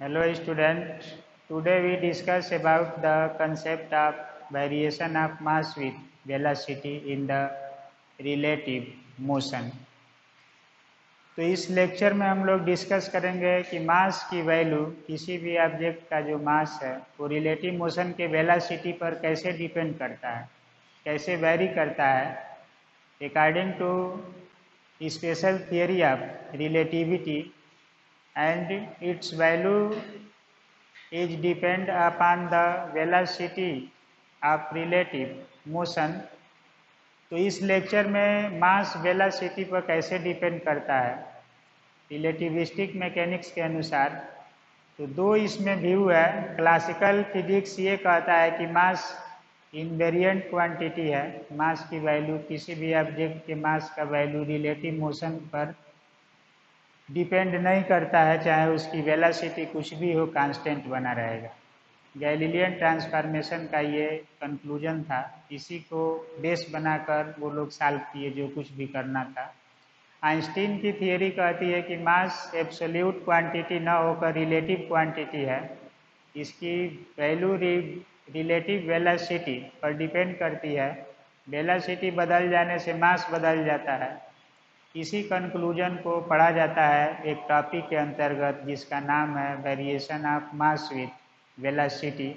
Hello student. Today we discuss about the concept of variation of mass with velocity in the relative motion. तो इस lecture में हम लोग discuss करेंगे कि मास की वैल्यू किसी भी ऑब्जेक्ट का जो मास है वो रिलेटिव मोशन के वेलोसिटी पर कैसे डिपेंड करता है, कैसे वेरी करता है according to special theory of relativity and its value is depend upon the velocity of relative motion। तो इस लेक्चर में मास वेलोसिटी पर कैसे डिपेंड करता है रिलेटिविस्टिक मैकेनिक्स के अनुसार। तो दो इसमें व्यू है। क्लासिकल फिजिक्स ये कहता है कि मास इनवेरिएंट क्वांटिटी है, मास की वैल्यू किसी भी ऑब्जेक्ट के मास का वैल्यू रिलेटिव मोशन पर डिपेंड नहीं करता है, चाहे उसकी वेलोसिटी कुछ भी हो, कांस्टेंट बना रहेगा। गैलीलियन ट्रांसफॉर्मेशन का ये कंक्लूजन था, इसी को बेस बनाकर वो लोग सॉल्व किए जो कुछ भी करना था। आइंस्टीन की थियरी कहती है कि मास एब्सोल्यूट क्वांटिटी न होकर रिलेटिव क्वांटिटी है, इसकी वैल्यू रिलेटिव वेलोसिटी पर डिपेंड करती है। वेलोसिटी बदल जाने से मास बदल जाता है। इसी कंक्लूजन को पढ़ा जाता है एक टॉपिक के अंतर्गत जिसका नाम है variation of mass with velocity.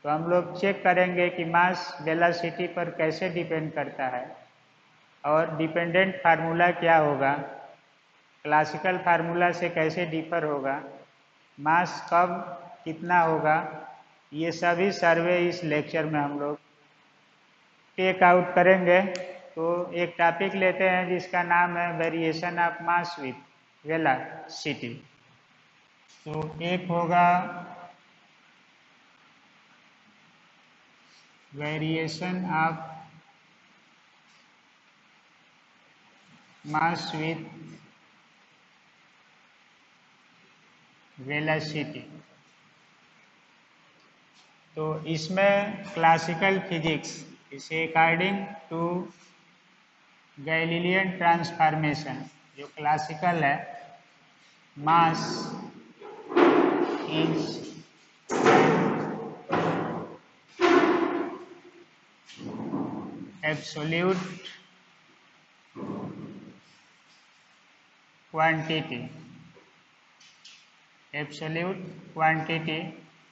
तो हम लोग चेक करेंगे कि मास वेलोसिटी पर कैसे डिपेंड करता है और डिपेंडेंट फार्मूला क्या होगा, क्लासिकल फार्मूला से कैसे डिफर होगा, मास कब कितना होगा, ये सभी सर्वे इस लेक्चर में हम लोग टेक आउट करेंगे। तो एक टॉपिक लेते हैं जिसका नाम है variation of mass with velocity. तो एक होगा variation of mass with velocity. तो इसमें क्लासिकल फिजिक्स इसे अकॉर्डिंग टू गैलीलियन ट्रांसफॉर्मेशन जो क्लासिकल है, mass is absolute quantity. Absolute quantity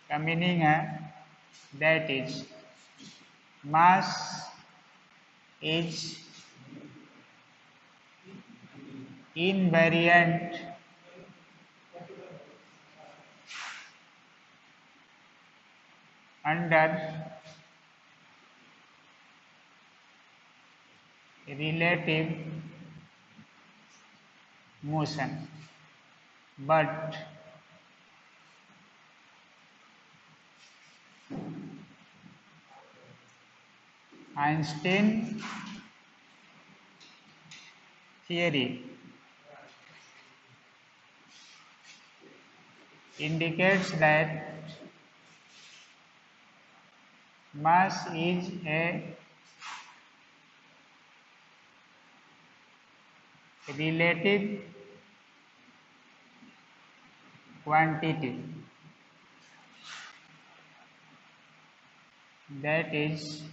का मीनिंग है that is mass is invariant under relative motion, but Einstein theory indicates that mass is a relative quantity, that is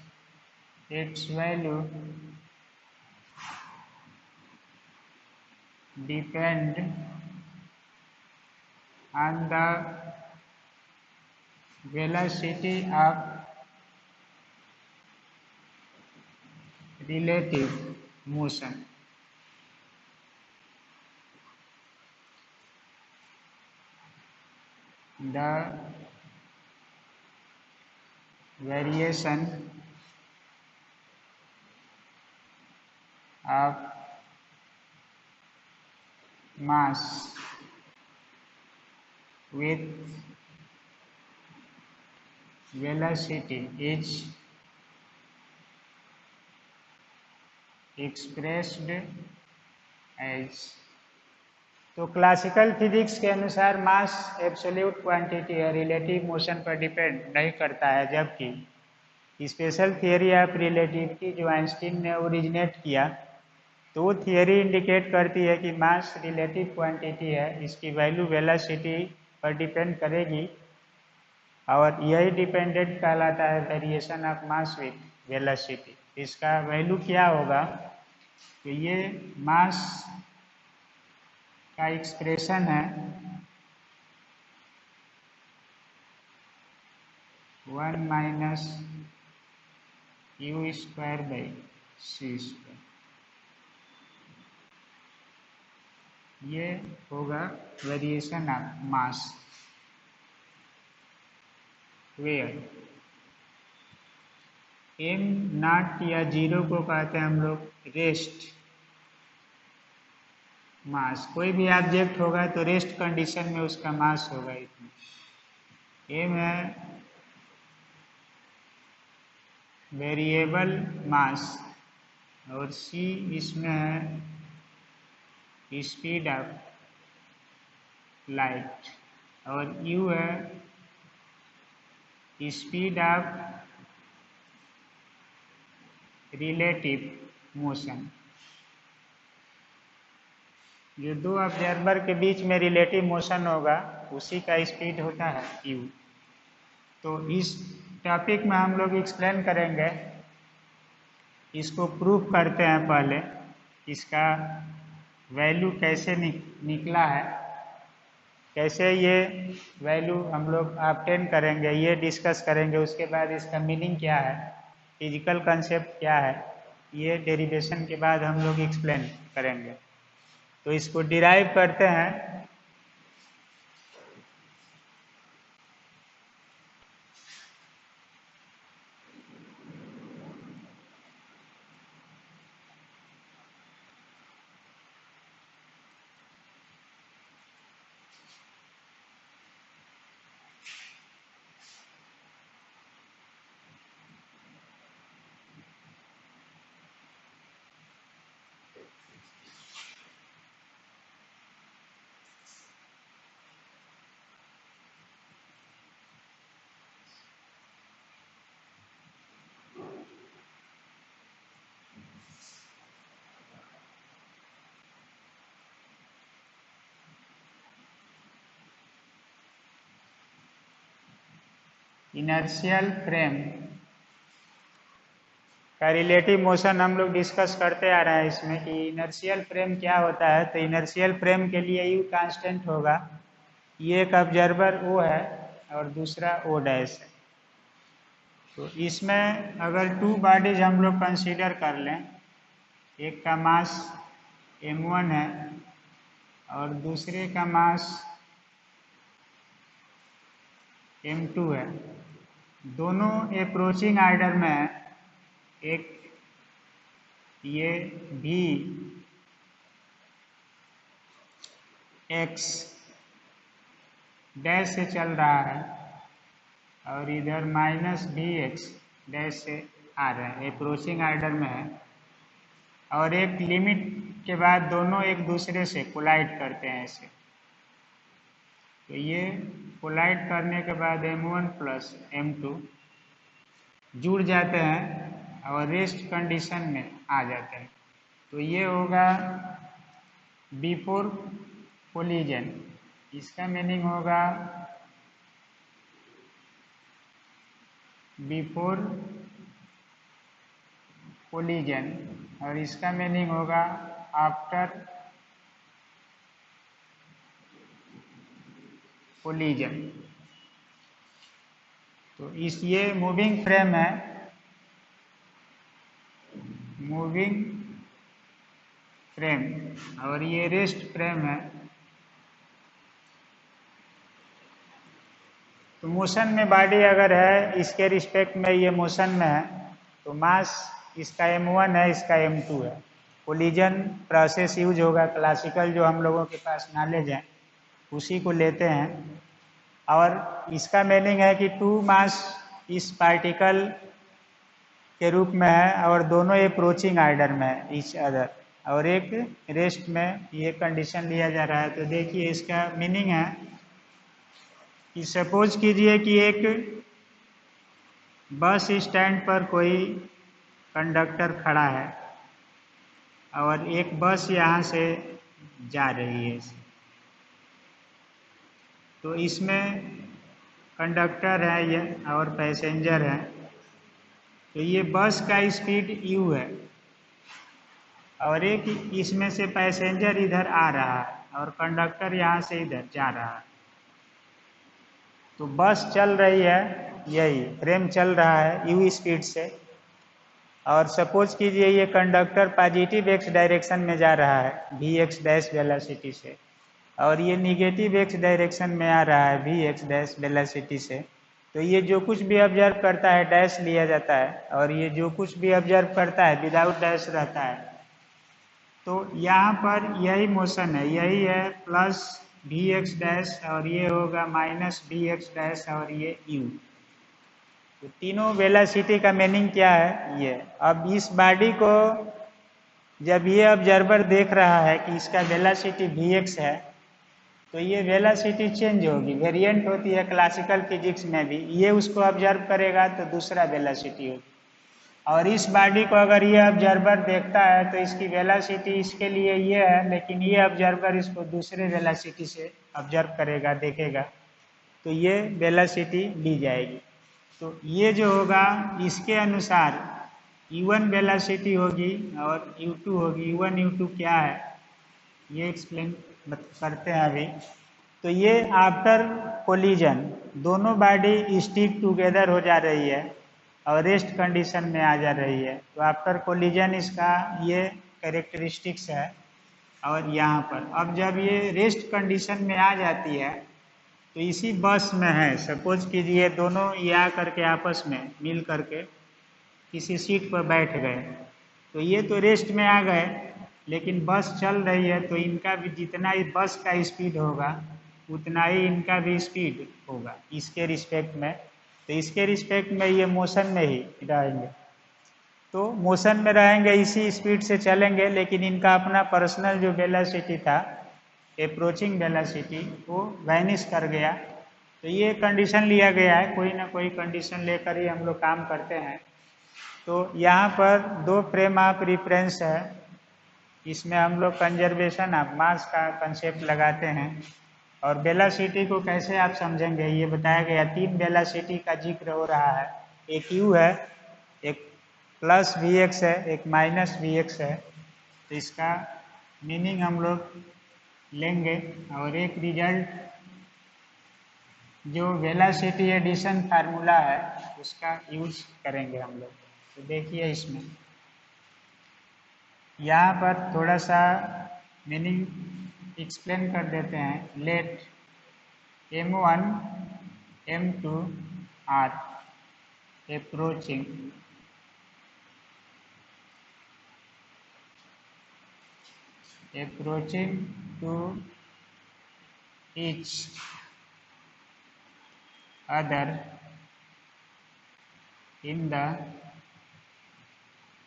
its value depend on the velocity of relative motion। The variation of mass with velocity is expressed as। तो classical physics के अनुसार मास absolute quantity है, relative motion पर depend नहीं करता है, जबकि special theory of relativity जो आइंस्टीन ने ओरिजिनेट किया तो वो थियरी इंडिकेट करती है कि मास रिलेटिव क्वांटिटी है, इसकी वैल्यू वेलोसिटी पर डिपेंड करेगी, और यही डिपेंडेंट कहलाता है variation of mass with velocity. इसका वैल्यू क्या होगा, तो ये मास का एक्सप्रेशन है 1 minus u square by c square. ये होगा variation of mass where m not या जीरो को कहते हैं हम लोग रेस्ट मास। कोई भी ऑब्जेक्ट होगा तो रेस्ट कंडीशन में उसका मास होगा इतना। एम है वेरिएबल मास और सी इसमें है स्पीड ऑफ लाइट और यू है स्पीड ऑफ रिलेटिव मोशन। जो दो ऑब्जर्वर के बीच में रिलेटिव मोशन होगा उसी का स्पीड होता है यू। तो इस टॉपिक में हम लोग एक्सप्लेन करेंगे, इसको प्रूफ करते हैं पहले, इसका वैल्यू कैसे निकला है, कैसे ये वैल्यू हम लोग ऑब्टेन करेंगे ये डिस्कस करेंगे। उसके बाद इसका मीनिंग क्या है, फिजिकल कंसेप्ट क्या है, ये डेरिवेशन के बाद हम लोग एक्सप्लेन करेंगे। तो इसको डिराइव करते हैं। इनर्शियल फ्रेम का रिलेटिव मोशन हम लोग डिस्कस करते आ रहे हैं इसमें कि इनर्शियल फ्रेम क्या होता है। तो इनर्शियल फ्रेम के लिए यू कांस्टेंट होगा। ये एक ऑब्जर्वर ओ है और दूसरा ओ डैश है। तो इसमें अगर टू बॉडीज हम लोग कंसीडर कर लें, एक का मास m1 है और दूसरे का मास m2 है। दोनों अप्रोचिंग ऑर्डर में है। एक ये भी x डैश से चल रहा है और इधर माइनस भी एक्स डैश से आ रहा है, अप्रोचिंग ऑर्डर में है। और एक लिमिट के बाद दोनों एक दूसरे से कोलाइड करते हैं ऐसे। तो ये कोलाइड करने के बाद m1 प्लस m2 जुड़ जाते हैं और रेस्ट कंडीशन में आ जाते हैं। तो ये होगा बिफोर कोलिजन। इसका मीनिंग होगा बिफोर कोलिजन और इसका मीनिंग होगा आफ्टर कोलिजन। तो इस ये मूविंग फ्रेम है, मूविंग फ्रेम, और ये रेस्ट फ्रेम है। तो मोशन में बॉडी अगर है, इसके रिस्पेक्ट में ये मोशन में है, तो मास इसका m1 है, इसका m2 है। कोलिजन प्रोसेस यूज होगा, क्लासिकल जो हम लोगों के पास नॉलेज है उसी को लेते हैं। और इसका मीनिंग है कि टू मास इस पार्टिकल के रूप में है और दोनों अप्रोचिंग ऑर्डर में है ईच अदर, और एक रेस्ट में ये कंडीशन लिया जा रहा है। तो देखिए इसका मीनिंग है कि सपोज कीजिए कि एक बस स्टैंड पर कोई कंडक्टर खड़ा है और एक बस यहाँ से जा रही है। तो तो इसमें कंडक्टर है ये और पैसेंजर है। तो ये बस का स्पीड u है और एक इसमें से पैसेंजर इधर आ रहा है और कंडक्टर यहाँ से इधर जा रहा है। तो बस चल रही है, यही फ्रेम चल रहा है u स्पीड से, और सपोज कीजिए ये कंडक्टर पॉजिटिव x डायरेक्शन में जा रहा है वी एक्स डैश वेलोसिटी से, और ये निगेटिव x डायरेक्शन में आ रहा है वी एक्स डैश वेलोसिटी से। तो ये जो कुछ भी ऑब्जर्व करता है डैश लिया जाता है, और ये जो कुछ भी ऑब्जर्व करता है विदाउट डैश रहता है। तो यहाँ पर यही मोशन है, यही है प्लस वी एक्स डैश और ये होगा माइनस वी एक्स डैश और ये u। तो तीनों वेलोसिटी का मीनिंग क्या है ये। अब इस बॉडी को जब ये ऑब्जर्वर देख रहा है कि इसका वेलोसिटी वी एक्स है, तो ये वेलोसिटी चेंज होगी, वेरिएंट होती है क्लासिकल फिजिक्स में भी। ये उसको ऑब्जर्व करेगा तो दूसरा वेलोसिटी होगी, और इस बॉडी को अगर ये ऑब्जर्वर देखता है तो इसकी वेलोसिटी इसके लिए ये है, लेकिन ये ऑब्जर्वर इसको दूसरे वेलोसिटी से ऑब्जर्व करेगा, देखेगा, तो ये वेलोसिटी ली जाएगी। तो ये जो होगा इसके अनुसार u1 वेलोसिटी होगी और u2 होगी। u1 u2 क्या है ये एक्सप्लेन करते हैं अभी। तो ये आफ्टर कोलिजन दोनों बॉडी स्टिक टुगेदर हो जा रही है और रेस्ट कंडीशन में आ जा रही है। तो आफ्टर कोलिजन इसका ये कैरेक्टरिस्टिक्स है। और यहाँ पर अब जब ये रेस्ट कंडीशन में आ जाती है तो इसी बस में है, सपोज कीजिए दोनों ये आ करके आपस में मिल करके किसी सीट पर बैठ गए, तो ये तो रेस्ट में आ गए, लेकिन बस चल रही है तो इनका भी जितना ही बस का स्पीड होगा उतना ही इनका भी स्पीड होगा इसके रिस्पेक्ट में। तो इसके रिस्पेक्ट में ये मोशन में ही रहेंगे। तो मोशन में रहेंगे, इसी स्पीड से चलेंगे, लेकिन इनका अपना पर्सनल जो वेलोसिटी था अप्रोचिंग वेलोसिटी वो वैनिश कर गया। तो ये कंडीशन लिया गया है, कोई ना कोई कंडीशन लेकर ही हम लोग काम करते हैं। तो यहाँ पर दो फ्रेम ऑफ रिफरेंस है, इसमें हम लोग कंजर्वेशन ऑफ मास का कंसेप्ट लगाते हैं। और वेलोसिटी को कैसे आप समझेंगे ये बताया गया। तीन वेलोसिटी का जिक्र हो रहा है, एक u है, एक प्लस वी एक्स है, एक माइनस वी एक्स है। तो इसका मीनिंग हम लोग लेंगे और एक रिजल्ट जो वेलोसिटी एडिशन फार्मूला है उसका यूज करेंगे हम लोग। तो देखिए इसमें यहाँ पर थोड़ा सा मीनिंग एक्सप्लेन कर देते हैं। Let m1 m2 are approaching to each other in the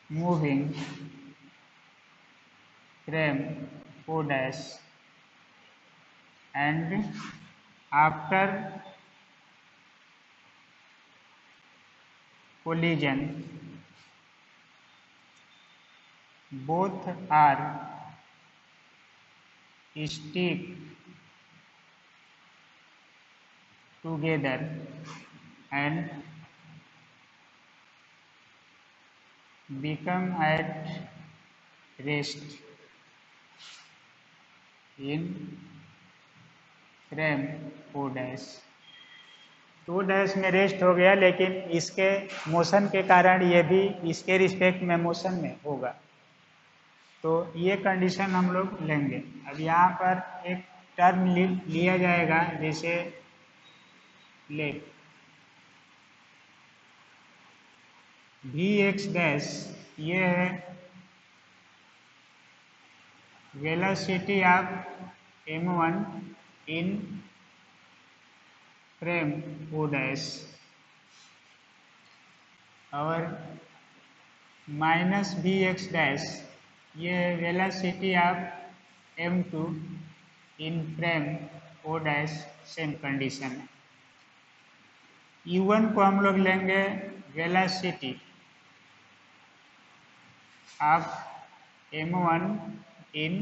moving frame o dash, and after collision both are stick together and become at rest in frame O dash. Two dash में rest हो गया, लेकिन इसके motion के कारण ये भी इसके रिस्पेक्ट में मोशन में होगा। तो ये कंडीशन हम लोग लेंगे। अब यहाँ पर एक टर्म लिया जाएगा, जैसे ले वी एक्स डैश, ये है velocity of m1 in frame O dash, और माइनस वी एक्स डैश ये है velocity of m2 in frame O dash. Same condition है। u1 को हम लोग लेंगे velocity of m1 in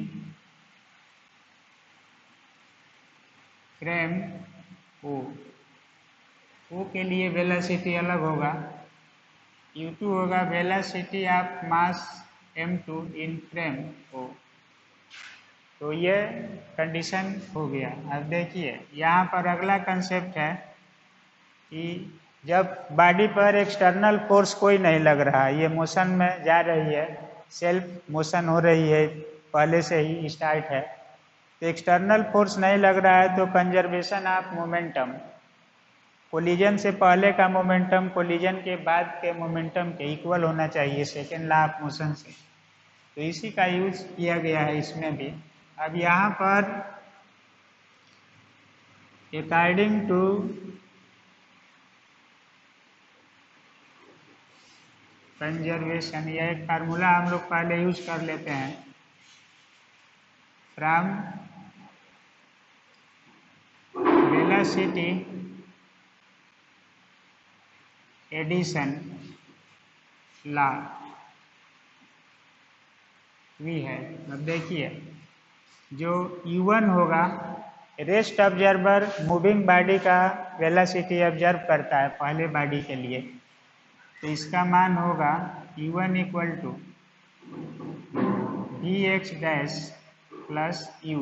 frame O के लिए वेलोसिटी अलग होगा, u2 होगा velocity of mass m2 in frame O. तो ये कंडीशन हो गया। अब देखिए यहाँ पर अगला कंसेप्ट है कि जब बॉडी पर एक्सटर्नल फोर्स कोई नहीं लग रहा, ये मोशन में जा रही है, सेल्फ मोशन हो रही है, पहले से ही स्टार्ट है, तो एक्सटर्नल फोर्स नहीं लग रहा है, तो कंजर्वेशन ऑफ मोमेंटम, कोलिजन से पहले का मोमेंटम कोलिजन के बाद के मोमेंटम के इक्वल होना चाहिए सेकेंड लॉ ऑफ मोशन से। तो इसी का यूज किया गया है इसमें भी। अब यहाँ पर अकॉर्डिंग टू कंजर्वेशन, यह एक फार्मूला हम लोग पहले यूज कर लेते हैं, from velocity addition law v है। अब देखिए जो u1 होगा, रेस्ट ऑब्जर्वर मूविंग बॉडी का वेलोसिटी ऑब्जर्व करता है पहले बॉडी के लिए, तो इसका मान होगा u1 equal to v x dash plus u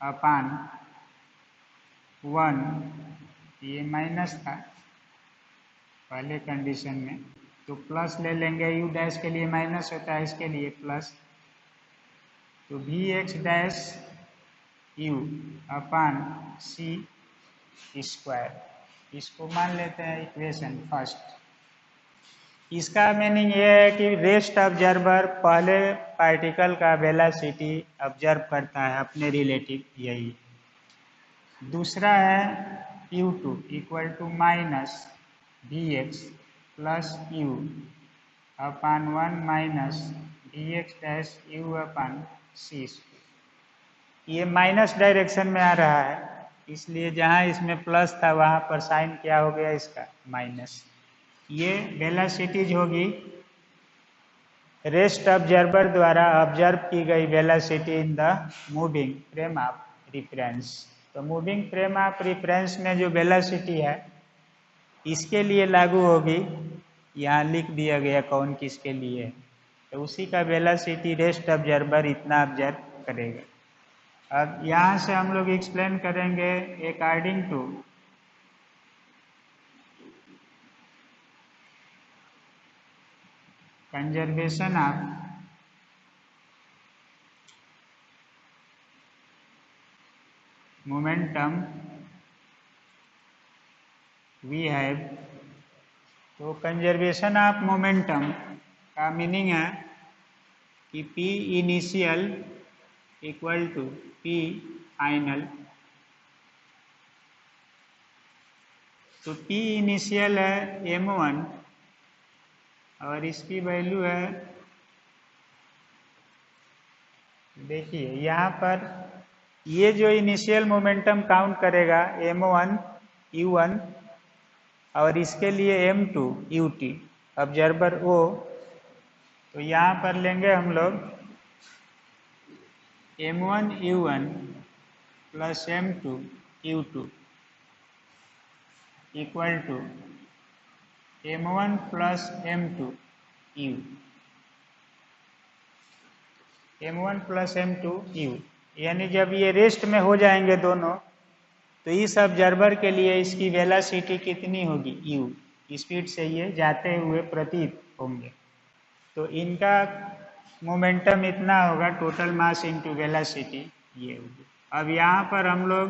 upon 1, ये माइनस था पहले कंडीशन में, तो प्लस ले लेंगे, u डैश के लिए माइनस होता है, इसके लिए प्लस, तो v x dash u upon c square, इसको मान लेते हैं इक्वेशन फर्स्ट। इसका मीनिंग ये है कि रेस्ट ऑब्जर्वर पहले पार्टिकल का वेलोसिटी ऑब्जर्व करता है अपने रिलेटिव, यही। दूसरा है u2 equal to minus v x plus u upon 1 minus v x dash u upon c. ये माइनस डायरेक्शन में आ रहा है, इसलिए जहाँ इसमें प्लस था वहाँ पर साइन क्या हो गया इसका, माइनस। ये वेलोसिटीज होगी रेस्ट ऑब्जर्वर द्वारा ऑब्जर्व की गई velocity in the moving frame of reference. तो मूविंग फ्रेम ऑफ रिफरेंस में जो वेलोसिटी है इसके लिए लागू होगी, यहाँ लिख दिया गया कौन किसके लिए, तो उसी का वेलोसिटी रेस्ट ऑब्जर्वर इतना ऑब्जर्व करेगा। अब यहाँ से हम लोग एक्सप्लेन करेंगे according to conservation of momentum we have. तो कंजर्वेशन ऑफ मोमेंटम का मीनिंग है कि P initial equal to P final. तो P इनिशियल है m1 और इसकी वैल्यू है, देखिए यहाँ पर ये जो इनिशियल मोमेंटम काउंट करेगा m1 u1 और इसके लिए m2 ut ऑब्जर्वर O। तो यहाँ पर लेंगे हम लोग m1 u1 plus m2 u2 equal to m1 plus m2 u, m1 plus m2 u, यानी जब ये रेस्ट में हो जाएंगे दोनों, तो इस ऑब्जर्वर के लिए इसकी वेलोसिटी कितनी होगी, u, स्पीड से ये जाते हुए प्रतीत होंगे, तो इनका मोमेंटम इतना होगा, टोटल मास इनटू वेलोसिटी ये होगी। अब यहाँ पर हम लोग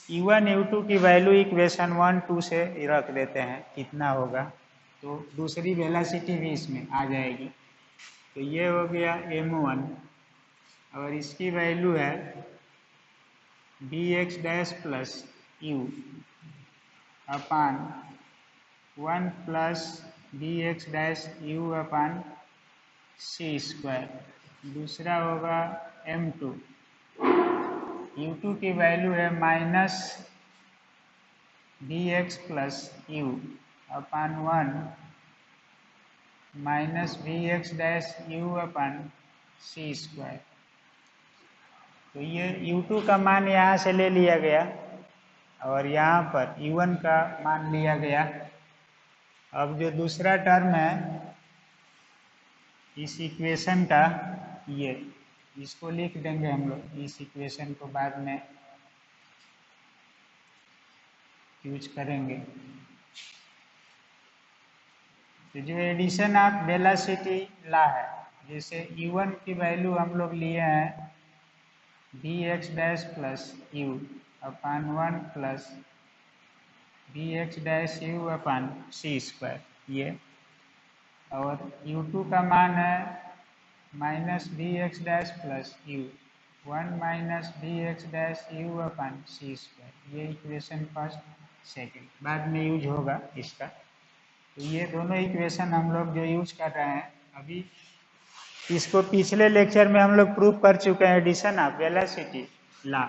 u1 u2 की वैल्यू इक्वेशन 1 2 से रख देते हैं कितना होगा, तो दूसरी वेलोसिटी भी इसमें आ जाएगी। तो ये हो गया m1 और इसकी वैल्यू है v x dash plus u upon 1 plus B x dash u upon c square. दूसरा होगा m2, u2 की वैल्यू है minus B x plus u upon 1 minus B x dash u upon c square. तो ये u2 का मान यहाँ से ले लिया गया, और यहाँ पर u1 का मान लिया गया। अब जो दूसरा टर्म है इस इक्वेशन का, ये इसको लिख देंगे हम लोग, इस इक्वेशन को बाद में यूज करेंगे। तो जो एडिशन ऑफ वेलोसिटी ला है, जैसे u1 की वैल्यू हम लोग लिए हैं v x dash plus u upon 1 plus v x dash u upon c square, ये। और u2 का मान है minus v x dash plus u 1 minus v x dash u upon c square, ये इक्वेशन फर्स्ट सेकेंड बाद में use होगा इसका। तो ये दोनों इक्वेशन हम लोग जो यूज कर रहे हैं अभी, इसको पिछले लेक्चर में हम लोग प्रूफ कर चुके हैं एडिशन ऑफ वेलोसिटी ला।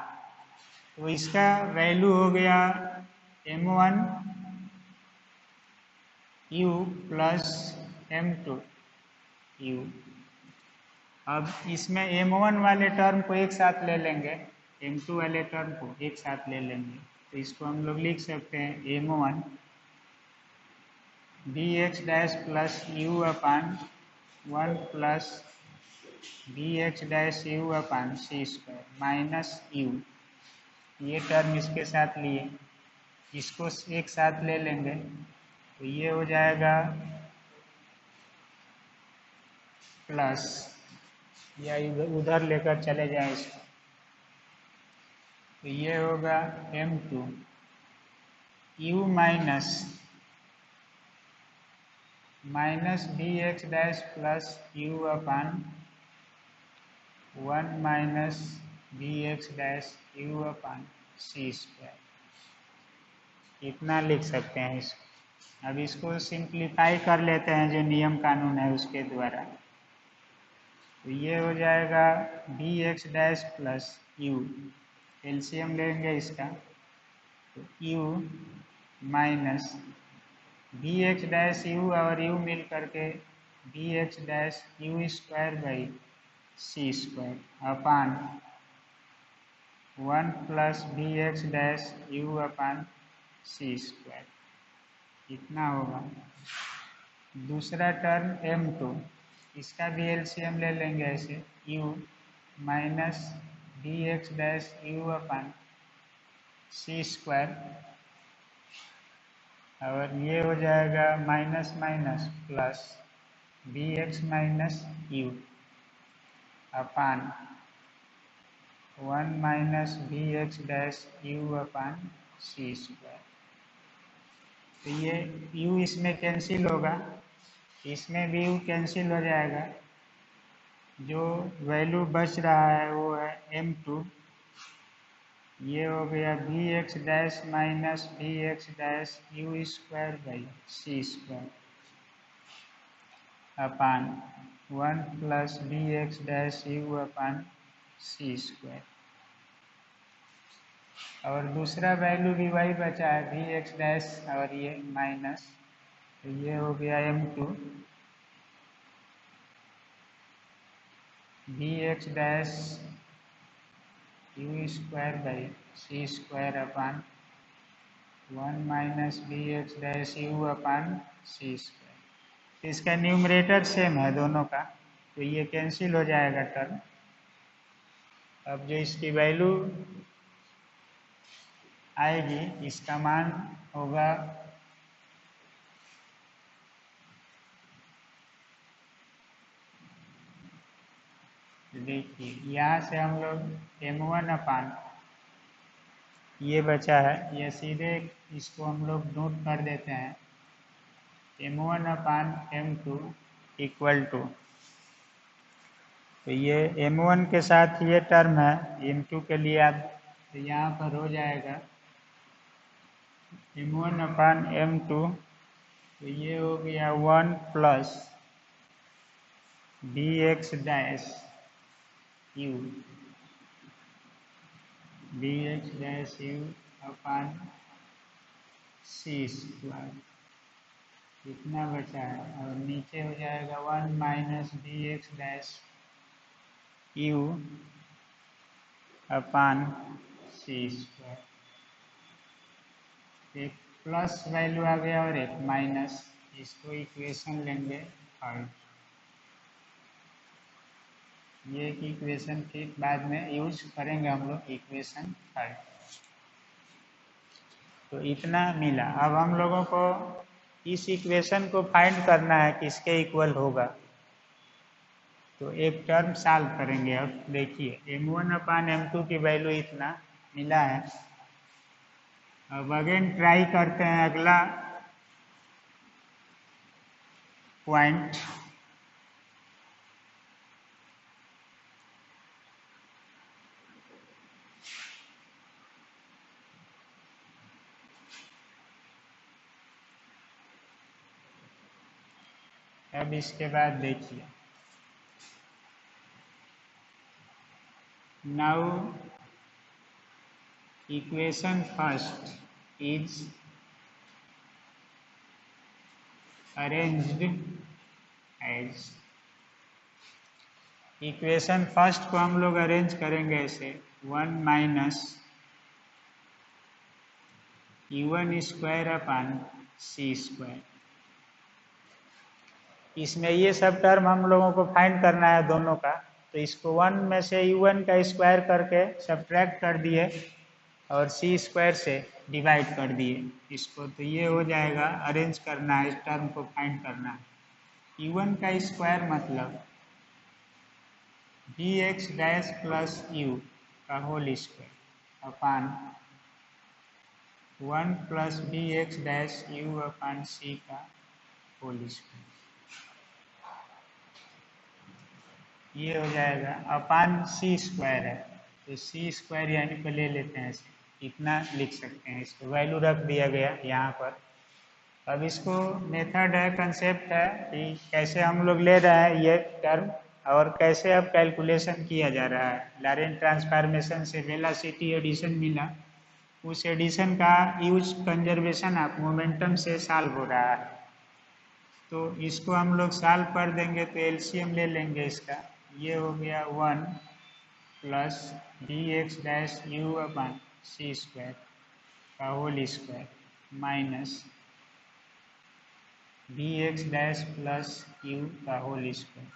तो इसका वैल्यू हो गया m1 u plus m2 u। अब इसमें m1 वाले टर्म को एक साथ ले लेंगे, m2 वाले टर्म को एक साथ ले लेंगे। तो इसको हम लोग लिख सकते हैं m1 v x dash plus u upon 1 plus v x dash u upon c square minus u, ये टर्म इसके साथ लिए, इसको एक साथ ले लेंगे। तो ये हो जाएगा प्लस, या उधर लेकर चले जाएं इसको, तो ये होगा m2 u minus v x dash plus u upon 1 minus v x dash u upon c square, इतना लिख सकते हैं इसको। अब इसको सिंप्लीफाई कर लेते हैं जो नियम कानून है उसके द्वारा। तो ये हो जाएगा v x dash plus u, LCM लेंगे इसका, तो u minus v x dash u और यू मिल करके v x dash u square by c square upon 1 plus v x dash u upon c square, इतना होगा। दूसरा टर्म m2, इसका भी एलसीएम ले लेंगे ऐसे, u minus v x dash u upon c square, और ये हो जाएगा minus minus plus v x minus u upon 1 minus v x dash u upon c square. तो ये u इसमें कैंसिल होगा, इसमें भी u कैंसिल हो जाएगा, जो वैल्यू बच रहा है वो है m2, ये हो गया v x dash minus v x dash u square by c square upon 1 plus v x dash u upon c square. और दूसरा वैल्यू भी वही बचा है वी एक्स डैश और ये माइनस, तो ये हो गया m2 v x dash u square by c square upon 1 minus v x dash u upon c square. इसका न्यूमरेटर सेम है दोनों का, तो ये कैंसिल हो जाएगा टर्म। अब जो इसकी वैल्यू आएगी, इसका मान होगा देखिए, यहाँ से हम लोग m1 अपान ये बचा है, ये सीधे इसको हम लोग नोट कर देते हैं m1 upon m2 equal to, तो ये m1 के साथ ये टर्म है, m2 के लिए आप तो यहाँ पर हो जाएगा m1 अपान m2, तो ये हो गया 1 plus v x dash u v x dash u upon c square, इतना बचा है। और नीचे हो जाएगा 1 minus v x dash u upon c square. एक प्लस वैल्यू आ गया और एक माइनस, इसको इक्वेशन लेंगे थर्ड। ये इक्वेशन फिर बाद में यूज करेंगे हम लोग इक्वेशन थर्ड। तो इतना मिला। अब हम लोगों को इस इक्वेशन को फाइंड करना है किसके इक्वल होगा। तो एक टर्म सॉल्व करेंगे। अब देखिए m1/m2 की वैल्यू इतना मिला है। अब अगेन ट्राई करते हैं अगला पॉइंट। अब इसके बाद देखिए, now equation first is arranged as. Equation first को हम लोग अरेंज करेंगे ऐसे 1 minus u1 square upon c square. इसमें ये सब टर्म हम लोगों को फाइंड करना है दोनों का। तो इसको 1 में से u1 का स्क्वायर करके सब्ट्रैक्ट कर दिए और सी स्क्वायर से डिवाइड कर दिए इसको। तो ये हो जाएगा, अरेंज करना है, इस टर्म को फाइंड करना है। u1 का स्क्वायर मतलब b x dash plus u का whole square upon 1 plus B x dash u upon c का होल स्क्वायर। ये हो जाएगा अपान सी स्क्वायर है, तो सी स्क्वायर यानी पर ले लेते हैं इसे, इतना लिख सकते हैं। इसको वैल्यू रख दिया गया यहाँ पर। अब इसको मेथड है, कंसेप्ट है कि कैसे हम लोग ले रहे हैं ये टर्म और कैसे अब कैलकुलेशन किया जा रहा है। लॉरेंट ट्रांसफॉर्मेशन से वेलोसिटी एडिशन मिला, उस एडिशन का यूज कंजर्वेशन ऑफ मोमेंटम से सॉल्व हो रहा है। तो इसको हम लोग सॉल्व कर देंगे तो एलसीएम ले लेंगे इसका। ये हो गया 1 plus B x dash u upon c square का whole square minus B x dash plus u का whole square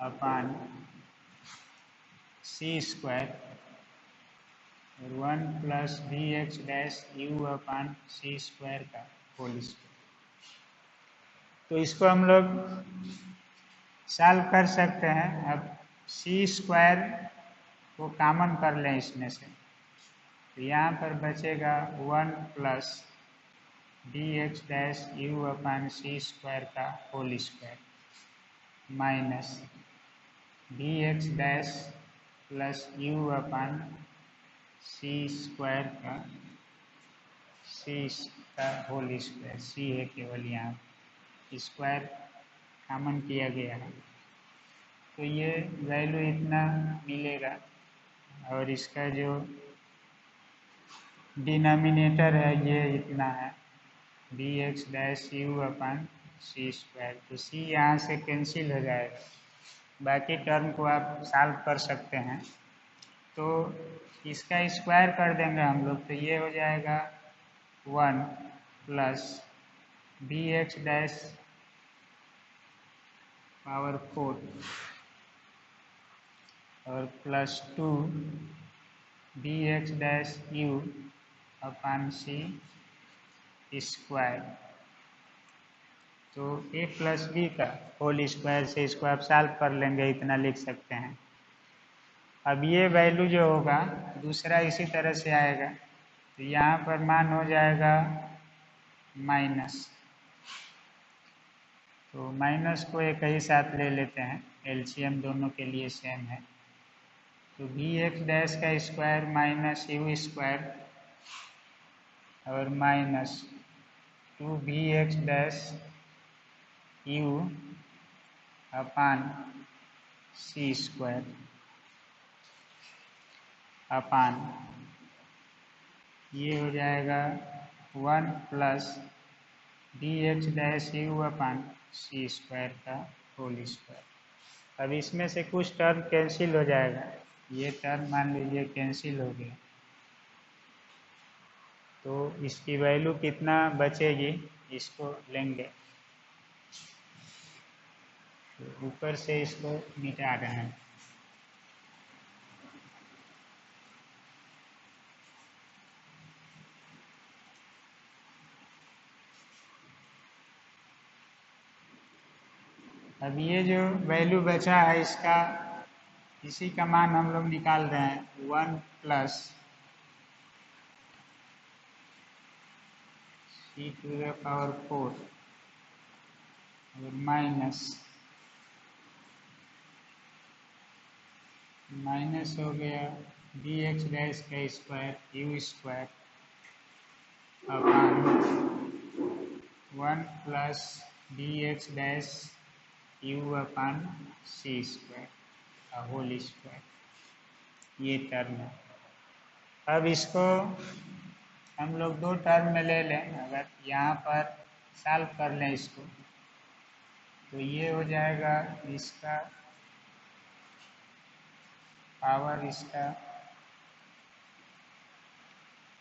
upon c square और 1 plus B x dash u upon c square का होल स्क्वायर। तो इसको हम लोग solve कर सकते हैं। अब सी स्क्वायर को कॉमन कर लें इसमें से, तो यहाँ पर बचेगा 1 plus B x dash u upon c square का whole square minus B x dash plus u upon c square का होल स्क्वायर। सी है केवल, यहाँ स्क्वायर कॉमन किया गया है। तो ये वैल्यू इतना मिलेगा और इसका जो डिनोमिनेटर है ये इतना है v x dash u upon c square. तो सी यहाँ से कैंसिल हो जाएगा, बाकी टर्म को आप सॉल्व कर सकते हैं। तो इसका स्क्वायर कर देंगे हम लोग, तो ये हो जाएगा 1 plus B x dash power 4 और plus 2 B x dash u upon c square. तो ए प्लस बी का होल स्क्वायर से इसको आप सॉल्व कर लेंगे, इतना लिख सकते हैं। अब ये वैल्यू जो होगा दूसरा इसी तरह से आएगा, तो यहाँ पर मान हो जाएगा माइनस। तो माइनस को एक ही साथ ले लेते हैं, एलसीएम दोनों के लिए सेम है। तो बी एक्स डैश का स्क्वायर माइनस यू स्क्वायर और minus 2 B x dash u upon c square upon ये हो जाएगा 1 plus B x dash u upon c square का होल स्क्वायर। अब इसमें से कुछ टर्म कैंसिल हो जाएगा, ये टर्म मान लीजिए कैंसिल हो गया। तो इसकी वैल्यू कितना बचेगी इसको लेंगे, तो ऊपर से इसको मिटा रहे हैं। अब ये जो वैल्यू बचा है इसका, इसी का मान हम लोग निकाल रहे हैं। 1 plus c to the power 4 और माइनस हो गया डी एक्स डैश का square u square upon 1 plus D x dash u upon c square का होल स्क्वायर। ये टर्म है। अब इसको हम लोग दो टर्म में ले लें। अगर यहाँ पर सॉल्व कर लें इसको, तो ये हो जाएगा इसका पावर इसका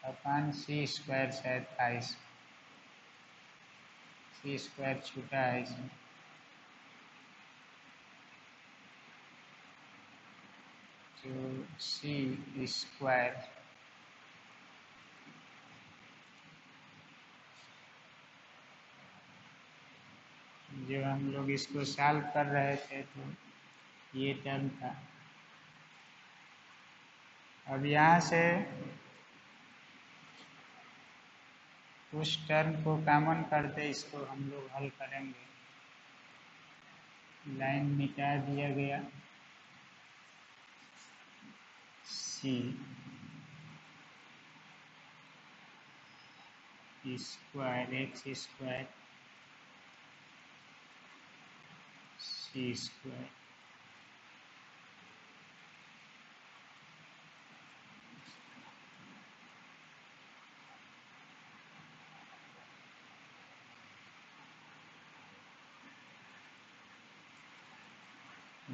अपॉन सी स्क्वायर, शायद था इसमें सी स्क्वायर छूटा है इसमें, तो सी स्क्वायर जो हम लोग इसको सॉल्व कर रहे थे तो ये टर्म था। अब यहाँ से उस टर्म को कॉमन करते इसको हम लोग हल करेंगे। लाइन मिटा दिया गया, सी square x square c square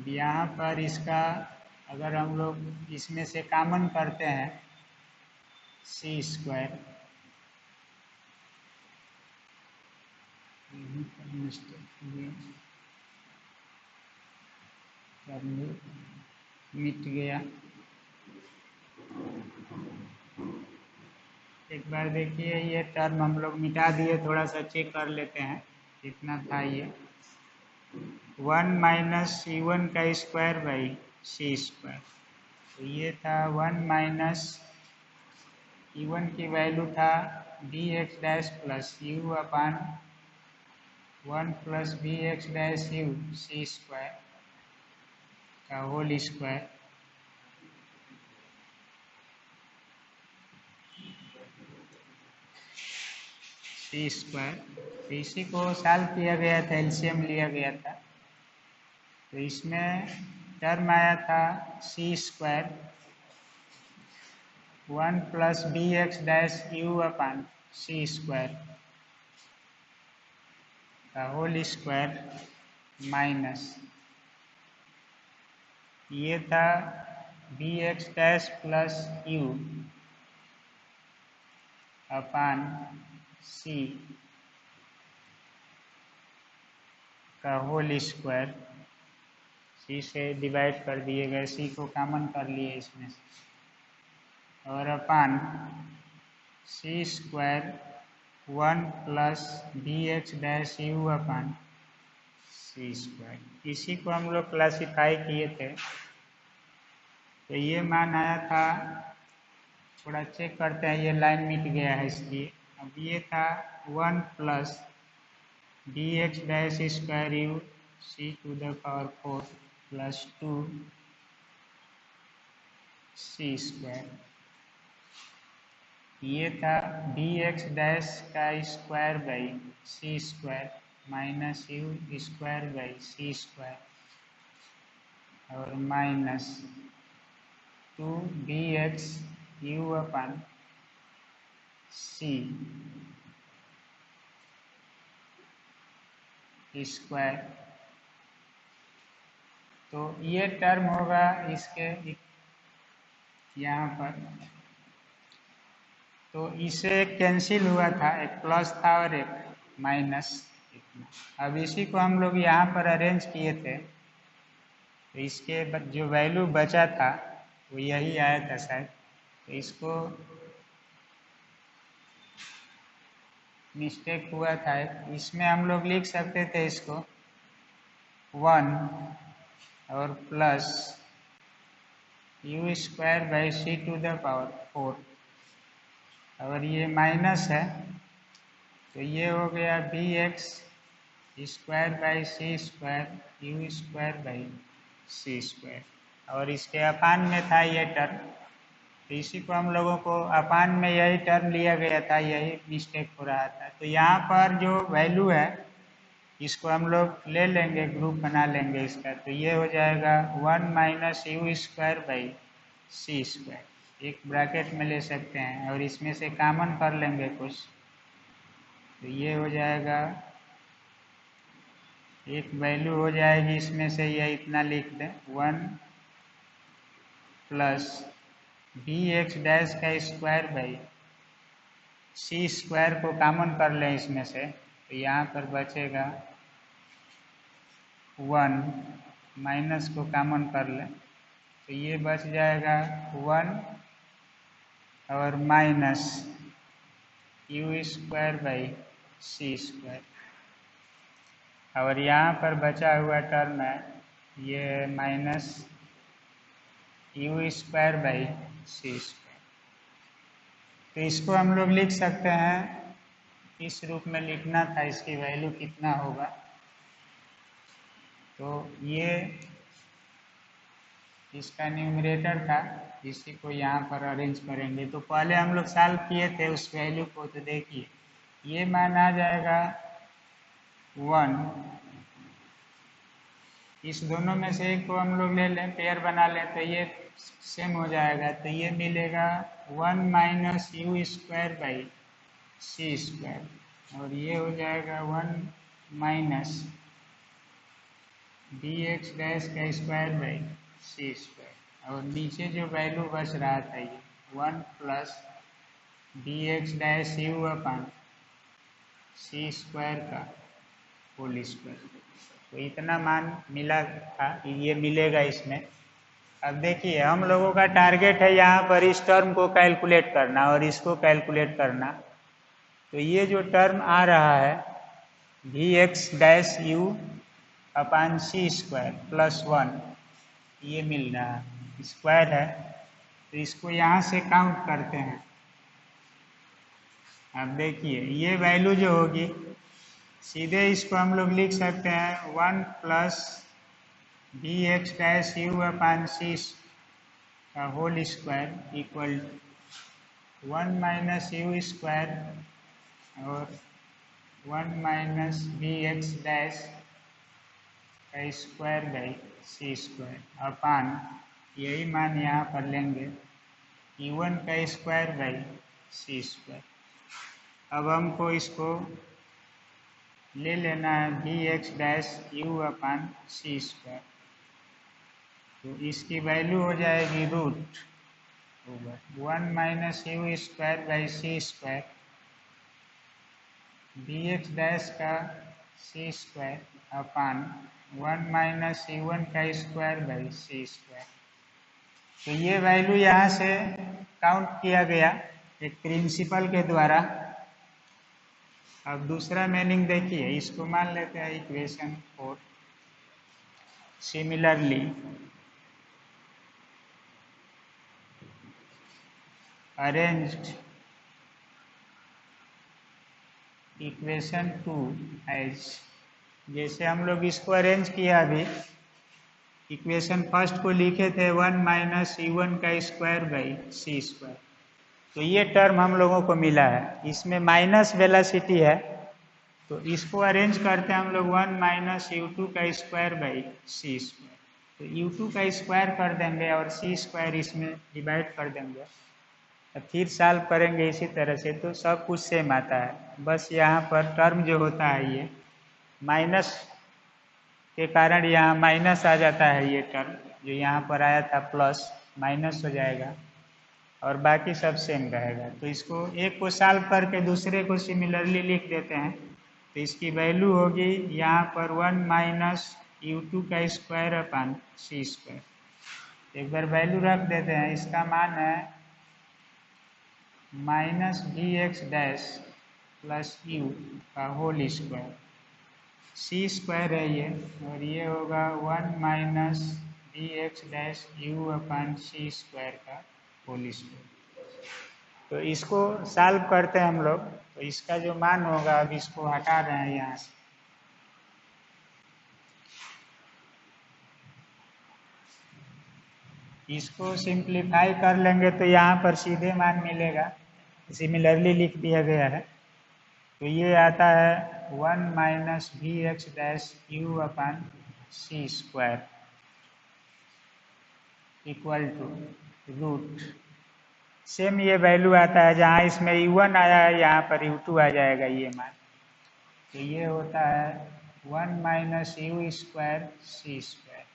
यहाँ पर इसका अगर हम लोग इसमें से कॉमन करते हैं सी स्क्वायर, मिट गया। एक बार देखिए ये टर्म हम लोग मिटा दिए, थोड़ा सा चेक कर लेते हैं कितना था ये। 1 माइनस सी वन का स्क्वायर बाई सी स्क्वायर, तो ये था 1 माइनस ई वन की वैल्यू था D x dash plus u upon 1 plus B x dash u c square का होल स्क्वायर। सी स्क्वायर, तो इसी को सॉल्व किया गया था, एलसीएम लिया गया था। तो इसमें टर्म आया था c square 1 plus B x dash u upon c square का होल स्क्वायर माइनस ये था b x dash plus u upon c का होल स्क्वायर। सी से डिवाइड कर दिए गए, सी को कॉमन कर लिए इसमें से, और upon c square 1 plus B x dash u upon c square. इसी को हम लोग क्लासीफाई किए थे, तो ये मान आया था। थोड़ा चेक करते हैं, ये लाइन मिट गया है इसलिए। अब ये था 1 plus D x dash square u c to the power 4 plus 2 c square. ये था डी एक्स डैश का square by c square minus u square by c square और minus 2 B x u upon c square. तो ये term होगा इसके यहाँ पर तो इसे कैंसिल हुआ था, एक प्लस था और एक माइनस इतना। अब इसी को हम लोग यहाँ पर अरेंज किए थे, तो इसके जो वैल्यू बचा था वो यही आया था शायद। तो इसको मिस्टेक हुआ था, इसमें हम लोग लिख सकते थे इसको 1 और plus u square by c to the power 4। अगर ये माइनस है तो ये हो गया v x square by c square u square by c square, और इसके अपान में था ये टर्म, तो इसी को हम लोगों को अपान में यही टर्म लिया गया था, यही मिस्टेक हो रहा था। तो यहाँ पर जो वैल्यू है इसको हम लोग ले लेंगे, ग्रुप बना लेंगे इसका, तो ये हो जाएगा 1 minus u square by c square, एक ब्रैकेट में ले सकते हैं और इसमें से कॉमन कर लेंगे कुछ, तो ये हो जाएगा, एक वैल्यू हो जाएगी इसमें से, ये इतना लिख दें 1 प्लस बी एक्स डैश का स्क्वायर बाई सी स्क्वायर को कॉमन कर लें इसमें से, तो यहाँ पर बचेगा 1 माइनस को कॉमन कर लें, तो ये बच जाएगा 1 और minus u square by c square, और यहाँ पर बचा हुआ टर्म है ये minus u square by c square. तो इसको हम लोग लिख सकते हैं, इस रूप में लिखना था, इसकी वैल्यू कितना होगा, तो ये इसका न्यूमरेटर था, इसी को यहाँ पर अरेंज करेंगे। तो पहले हम लोग सॉल्व किए थे उस वैल्यू को, तो देखिए ये मान आ जाएगा 1, इस दोनों में से एक को हम लोग ले लें, पेयर बना लें, तो ये सेम हो जाएगा, तो ये मिलेगा 1 minus u square by c square, और ये हो जाएगा 1 माइनस बी एक्स डैश का स्क्वायर बाई सी स्क्वायर, और नीचे जो वैल्यू बच रहा था ये 1 plus B x dash u upon c square का होल स्क्वायर, तो इतना मान मिला था, ये मिलेगा इसमें। अब देखिए हम लोगों का टारगेट है यहाँ पर इस टर्म को कैलकुलेट करना और इसको कैलकुलेट करना, तो ये जो टर्म आ रहा है v x dash u upon c square plus 1, ये मिल रहा है, स्क्वायर है, तो इसको यहाँ से काउंट करते हैं। अब देखिए ये वैल्यू जो होगी सीधे इसको हम लोग लिख सकते हैं 1 plus B x dash u upon c का whole square equal 1 minus u square और 1 माइनस बी एक्स डैश का square by c square upon, यही मान यहाँ पर लेंगे E1 का स्क्वायर बाई सी स्क्वायर। अब हमको इसको ले लेना है v x dash u upon c square, तो इसकी वैल्यू हो जाएगी root 1 minus u square by c square v x dash का c square upon 1 minus E1 का स्क्वायर बाई सी स्क्वायर। तो ये वैल्यू यहाँ से काउंट किया गया एक प्रिंसिपल के द्वारा। अब दूसरा मीनिंग देखिए, इसको मान लेते हैं equation 4। Similarly arranged equation 2 as, जैसे हम लोग इसको अरेंज किया अभी, इक्वेशन फर्स्ट को लिखे थे 1 माइनस E1 का स्क्वायर बाई सी स्क्वायर, तो ये टर्म हम लोगों को मिला है, इसमें माइनस वेलोसिटी है, तो इसको अरेंज करते हैं हम लोग 1 माइनस U2 का स्क्वायर बाई सी स्क्वायर, तो U2 का स्क्वायर कर देंगे और सी स्क्वायर इसमें डिवाइड कर देंगे, तो फिर सॉल्व करेंगे इसी तरह से, तो सब कुछ सेम आता है। बस यहाँ पर टर्म जो होता है ये माइनस के कारण यहाँ माइनस आ जाता है, ये टर्म जो यहाँ पर आया था प्लस माइनस हो जाएगा, और बाकी सब सेम रहेगा। तो इसको एक को सॉल्व करके दूसरे को सिमिलरली लिख देते हैं। तो इसकी वैल्यू होगी यहाँ पर 1 माइनस u2 का स्क्वायर अपन सी स्क्वायर। एक बार वैल्यू रख देते हैं। इसका मान है minus v x dash plus u का होल स्क्वायर। सी स्क्वायर है ये, और ये होगा 1 minus v x dash u upon c square का होल स्क्वायर। तो इसको सॉल्व करते हैं हम लोग। तो इसका जो मान होगा, अब इसको हटा रहे हैं यहाँ से। इसको सिंप्लीफाई कर लेंगे तो यहाँ पर सीधे मान मिलेगा, सिमिलरली लिख दिया गया है। तो ये आता है 1 minus v x dash u upon c square equal to root. Same ये वैल्यू आता है, जहाँ इसमें u1 आया है यहाँ पर u2 आ जाएगा ये मान। तो ये होता है 1 minus u square c square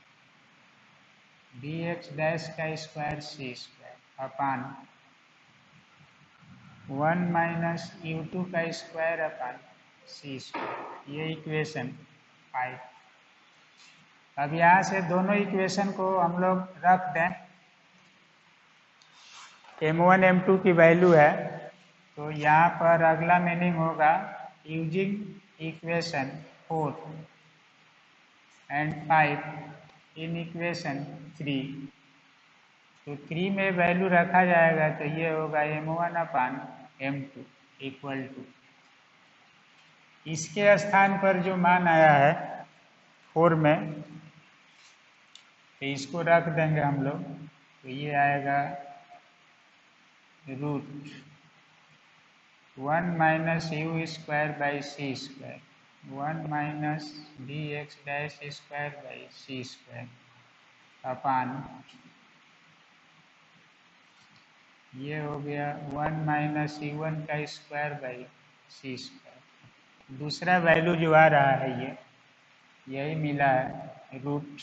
v x dash का square c square upon 1 minus u2 का स्क्वायर अपान सी स्क्वायर। ये इक्वेशन 5। अब यहाँ से दोनों इक्वेशन को हम लोग रख दें। m1 m2 की वैल्यू है, तो यहाँ पर अगला मीनिंग होगा using equation 4 and 5 in equation 3। तो 3 में वैल्यू रखा जाएगा, तो ये होगा m1 upon m2 equal to, इसके स्थान पर जो मान आया है 4 में, तो इसको रख देंगे हम लोग। तो ये आएगा root 1 minus u square by c square 1 minus v x dash square by c square upon, ये हो गया 1 माइनस u1 का स्क्वायर बाई सी स्क्वायर। दूसरा वैल्यू जो आ रहा है ये यही मिला है, root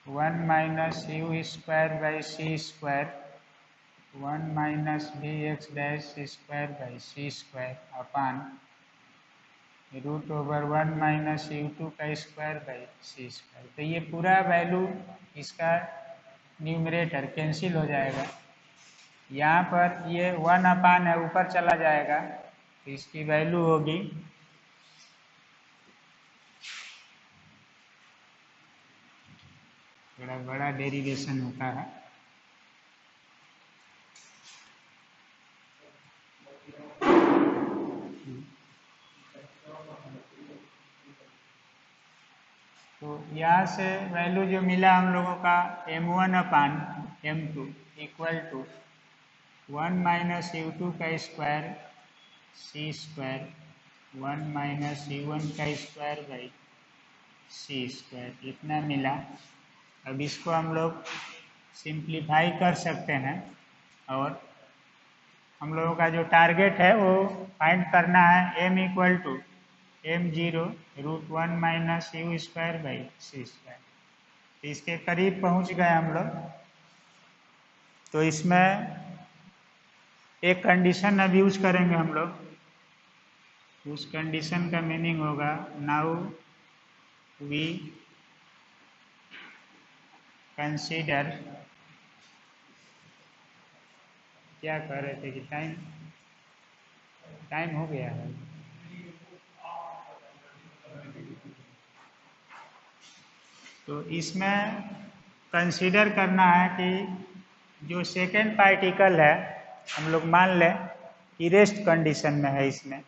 1 minus u square by c square 1 minus v x dash square by c square upon root over 1 minus u2 का स्क्वायर बाई सी स्क्वायर। तो ये पूरा वैल्यू इसका न्यूमरेटर कैंसिल हो जाएगा। यहाँ पर ये 1 अपान है, ऊपर चला जाएगा, तो इसकी वैल्यू होगी थोड़ा बड़ा डेरिवेशन होता है। तो यहाँ से वैल्यू जो मिला हम लोगों का m1 upon m2 equal to 1 minus u2 का square c square 1 minus u1 का स्क्वायर बाई सी स्क्वायर, इतना मिला। अब इसको हम लोग सिंप्लीफाई कर सकते हैं, और हम लोगों का जो टारगेट है वो फाइंड करना है m equal to m0 root 1 minus u square by c square. तो इसके करीब पहुंच गए हम लोग। तो इसमें एक कंडीशन अब यूज करेंगे हम लोग। उस कंडीशन का मीनिंग होगा नाउ वी कंसीडर, क्या कह रहे थे कि टाइम हो गया है। तो इसमें कंसीडर करना है कि जो सेकेंड पार्टिकल है हम लोग मान लें कि रेस्ट कंडीशन में है। इसमें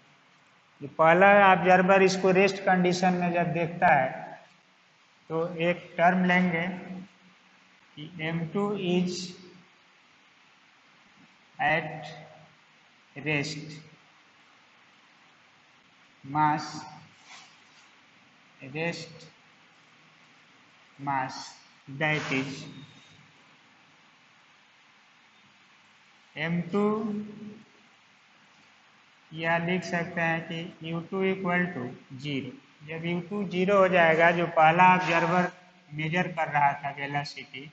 जो पहला ऑब्जर्वर इसको रेस्ट कंडीशन में जब देखता है, तो एक टर्म लेंगे कि m2 is at rest mass that is m2, या लिख सकते हैं कि u2 इक्वल टू 0। जब u2 0 हो जाएगा, जो पहला ऑब्जर्वर मेजर कर रहा था वेलोसिटी,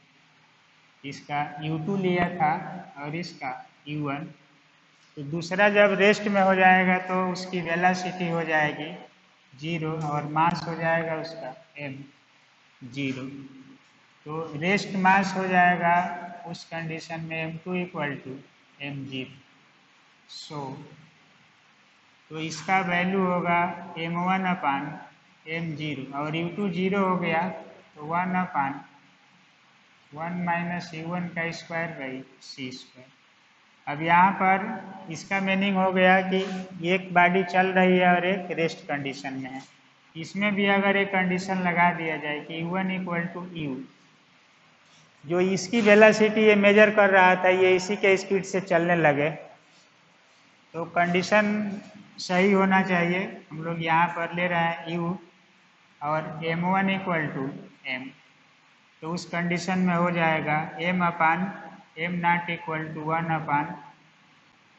इसका U2 लिया था और इसका U1। तो दूसरा जब रेस्ट में हो जाएगा तो उसकी वेलोसिटी हो जाएगी 0 और मास हो जाएगा उसका m 0। तो रेस्ट मास हो जाएगा उस कंडीशन में m2 = m0। तो इसका वैल्यू होगा m1/m0 और U2 0 हो गया तो 1/1 - U1 का स्क्वायर c²। अब यहाँ पर इसका मीनिंग हो गया कि एक बॉडी चल रही है और एक रेस्ट कंडीशन में है। इसमें भी अगर एक कंडीशन लगा दिया जाए कि U1 = U, जो इसकी वेलोसिटी ये मेजर कर रहा था ये इसी के स्पीड से चलने लगे, तो कंडीशन सही होना चाहिए। हम लोग यहाँ पर ले रहे हैं U और m1 = m, तो उस कंडीशन में हो जाएगा m/m0 =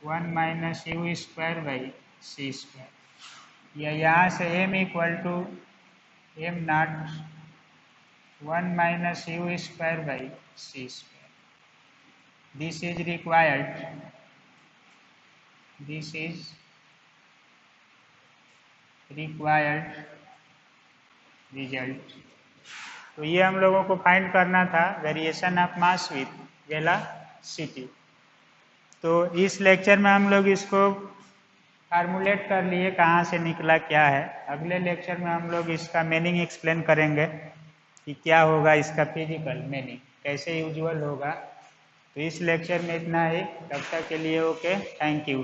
1/1 - U² c²। या यहाँ से m = m0 1 - U² c²। This is required result. तो ये हम लोगों को फाइंड करना था variation of mass with velocity. तो इस लेक्चर में हम लोग इसको फार्मूलेट कर लिए कहाँ से निकला क्या है। अगले लेक्चर में हम लोग इसका मीनिंग एक्सप्लेन करेंगे कि क्या होगा इसका फिजिकल मीनिंग, कैसे यूजुअल होगा। तो इस लेक्चर में इतना ही, तब तक के लिए ओके, थैंक यू।